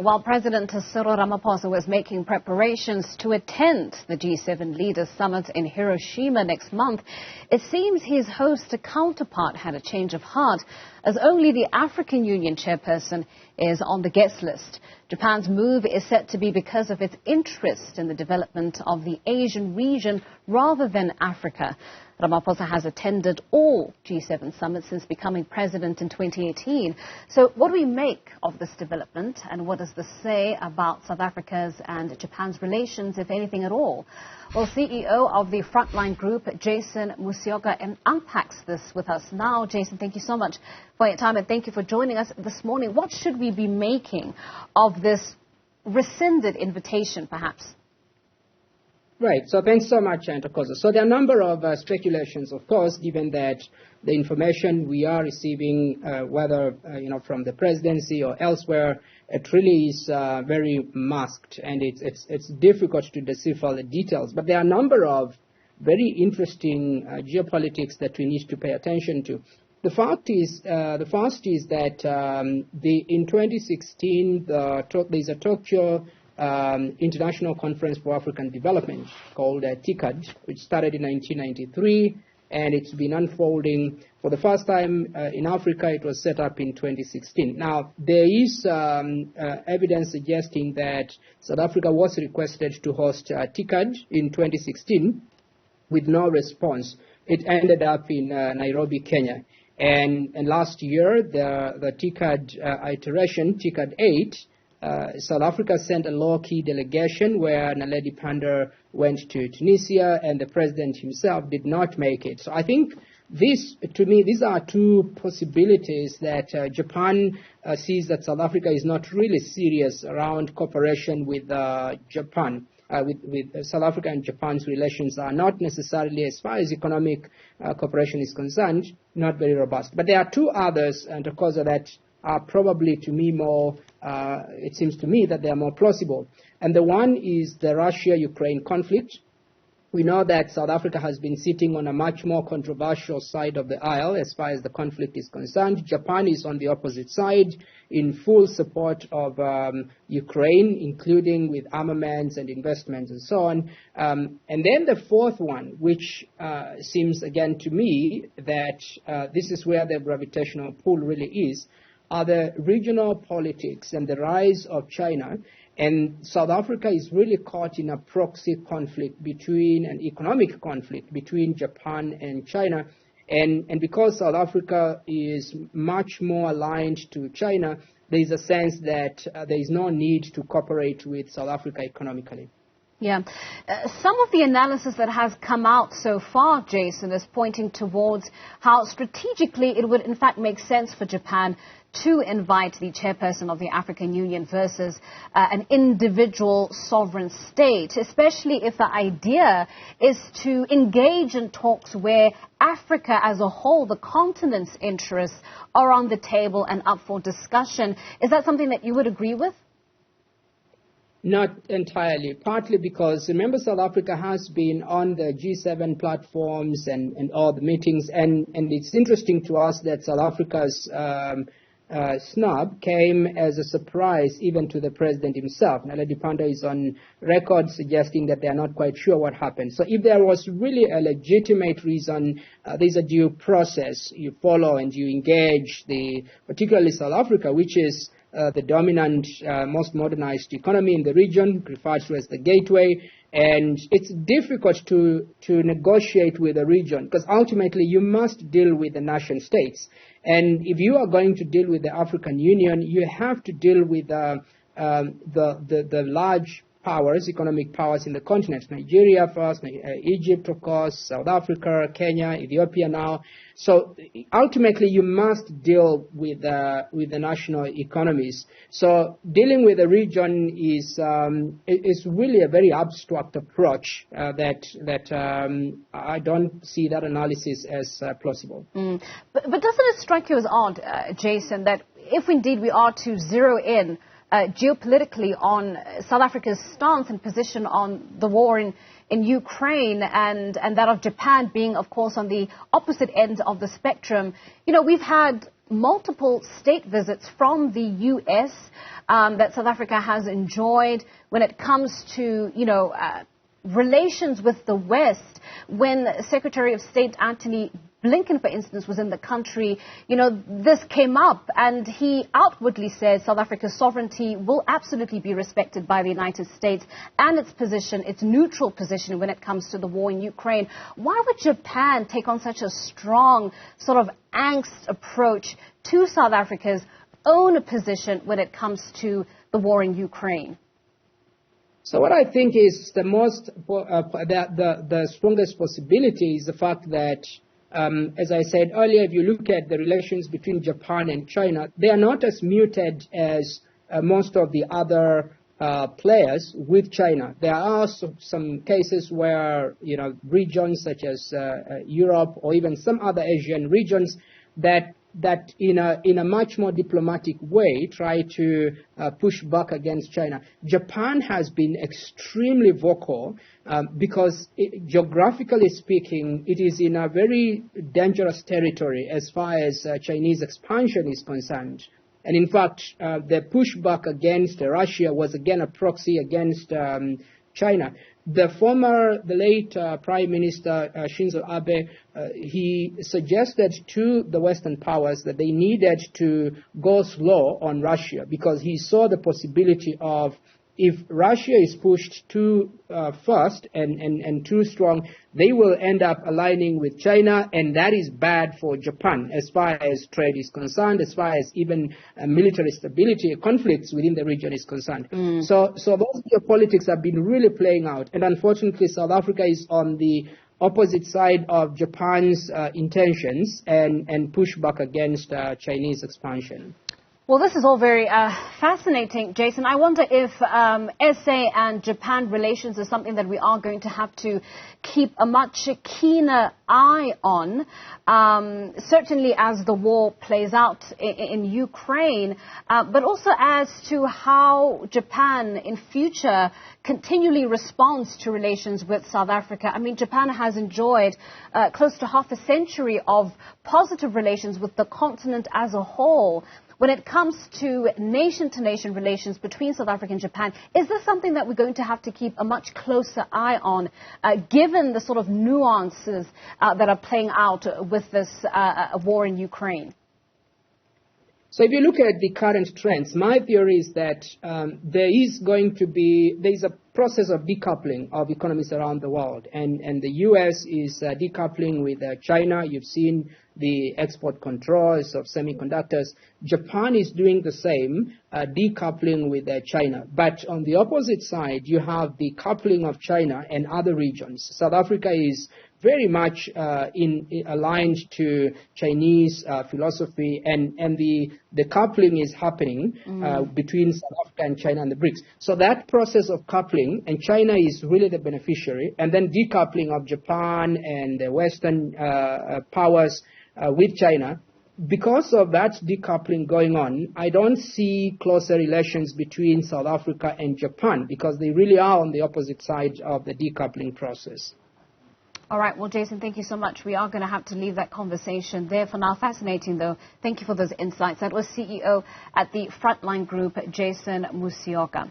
While President Cyril Ramaphosa was making preparations to attend the G7 Leaders Summit in Hiroshima next month, it seems his host counterpart had a change of heart, as only the African Union chairperson is on the guest list. Japan's move is said to be because of its interest in the development of the Asian region rather than Africa. Ramaphosa has attended all G7 summits since becoming president in 2018. So what do we make of this development, and what does this say about South Africa's and Japan's relations, if anything at all? Well, CEO of the Frontline Group, Jason Musyoke, unpacks this with us now. Jason, thank you so much for your time, and thank you for joining us this morning. What should we be making of this rescinded invitation, perhaps? Right. So thanks so much, Antokoza. So there are a number of speculations, of course, given that the information we are receiving, whether from the presidency or elsewhere, it really is very masked, and it's difficult to decipher the details. But there are a number of very interesting geopolitics that we need to pay attention to. The first is that in 2016, there's a Tokyo International Conference for African Development called TICAD, which started in 1993, and it's been unfolding. For the first time in Africa, it was set up in 2016. Now, there is evidence suggesting that South Africa was requested to host TICAD in 2016 with no response. It ended up in Nairobi, Kenya. And last year, the TICAD iteration, TICAD 8, South Africa sent a low-key delegation where Naledi Pandor went to Tunisia, and the president himself did not make it. So I think these are two possibilities that Japan sees that South Africa is not really serious around cooperation with Japan. With South Africa and Japan's relations are not necessarily, as far as economic cooperation is concerned, not very robust. But there are two others, and of course, that are probably, to me, more, it seems to me that they are more plausible. And the one is the Russia-Ukraine conflict. We know that South Africa has been sitting on a much more controversial side of the aisle as far as the conflict is concerned. Japan is on the opposite side, in full support of Ukraine, including with armaments and investments and so on. And then the fourth one, which seems again to me that this is where the gravitational pull really is, are the regional politics and the rise of China. And South Africa is really caught in a proxy conflict an economic conflict between Japan and China. And because South Africa is much more aligned to China, there is a sense that there is no need to cooperate with South Africa economically. Yeah. Some of the analysis that has come out so far, Jason, is pointing towards how strategically it would in fact make sense for Japan to invite the chairperson of the African Union versus an individual sovereign state, especially if the idea is to engage in talks where Africa as a whole, the continent's interests, are on the table and up for discussion. Is that something that you would agree with? Not entirely, partly because, remember, South Africa has been on the G7 platforms and all the meetings, and it's interesting to us that South Africa's snub came as a surprise even to the president himself. Naledi Pandor is on record suggesting that they are not quite sure what happened. So if there was really a legitimate reason, there's a due process you follow and you engage, particularly South Africa, which is the dominant, most modernized economy in the region, referred to as the gateway. And it's difficult to negotiate with the region because ultimately you must deal with the nation states. And if you are going to deal with the African Union, you have to deal with the large powers, economic powers in the continent. Nigeria first, Egypt, of course, South Africa, Kenya, Ethiopia now. So ultimately, you must deal with the national economies. So dealing with the region is really a very abstract approach that I don't see that analysis as plausible. But doesn't it strike you as odd, Jason, that if indeed we are to zero in geopolitically on South Africa's stance and position on the war in Ukraine and that of Japan being, of course, on the opposite end of the spectrum. You know, we've had multiple state visits from the U.S. That South Africa has enjoyed when it comes to, relations with the West. When Secretary of State Antony Blinken, for instance, was in the country, this came up, and he outwardly said South Africa's sovereignty will absolutely be respected by the United States and its position, its neutral position when it comes to the war in Ukraine. Why would Japan take on such a strong sort of angst approach to South Africa's own position when it comes to the war in Ukraine? So what I think is the strongest possibility is the fact that, as I said earlier, if you look at the relations between Japan and China, they are not as muted as most of the other players with China. There are some cases where, regions such as Europe or even some other Asian regions that in a much more diplomatic way try to push back against China. Japan has been extremely vocal because geographically speaking, it is in a very dangerous territory as far as Chinese expansion is concerned. And in fact, the pushback against Russia was again a proxy against China. The late Prime Minister Shinzo Abe, he suggested to the Western powers that they needed to go slow on Russia because he saw the possibility of, if Russia is pushed too fast and too strong, they will end up aligning with China, and that is bad for Japan as far as trade is concerned, as far as even military stability, conflicts within the region is concerned. So those geopolitics have been really playing out, and unfortunately South Africa is on the opposite side of Japan's intentions and push back against Chinese expansion. Well, this is all very fascinating, Jason. I wonder if SA and Japan relations is something that we are going to have to keep a much keener eye on, certainly as the war plays out in Ukraine, but also as to how Japan in future continually responds to relations with South Africa. I mean, Japan has enjoyed close to half a century of positive relations with the continent as a whole. When it comes to nation-to-nation relations between South Africa and Japan, is this something that we're going to have to keep a much closer eye on, given the sort of nuances that are playing out with this war in Ukraine? So if you look at the current trends, my theory is that there is a process of decoupling of economies around the world, and the U.S. is decoupling with China. You've seen the export controls of semiconductors. Japan is doing the same, decoupling with China. But on the opposite side, you have the coupling of China and other regions. South Africa is very much aligned to Chinese philosophy, and the coupling is happening between South Africa and China and the BRICS. So that process of coupling, and China is really the beneficiary, and then decoupling of Japan and the Western powers with China. Because of that decoupling going on, I don't see closer relations between South Africa and Japan, because they really are on the opposite side of the decoupling process. All right. Well, Jason, thank you so much. We are going to have to leave that conversation there for now. Fascinating, though. Thank you for those insights. That was CEO at the Frontline Group, Jason Musyoke.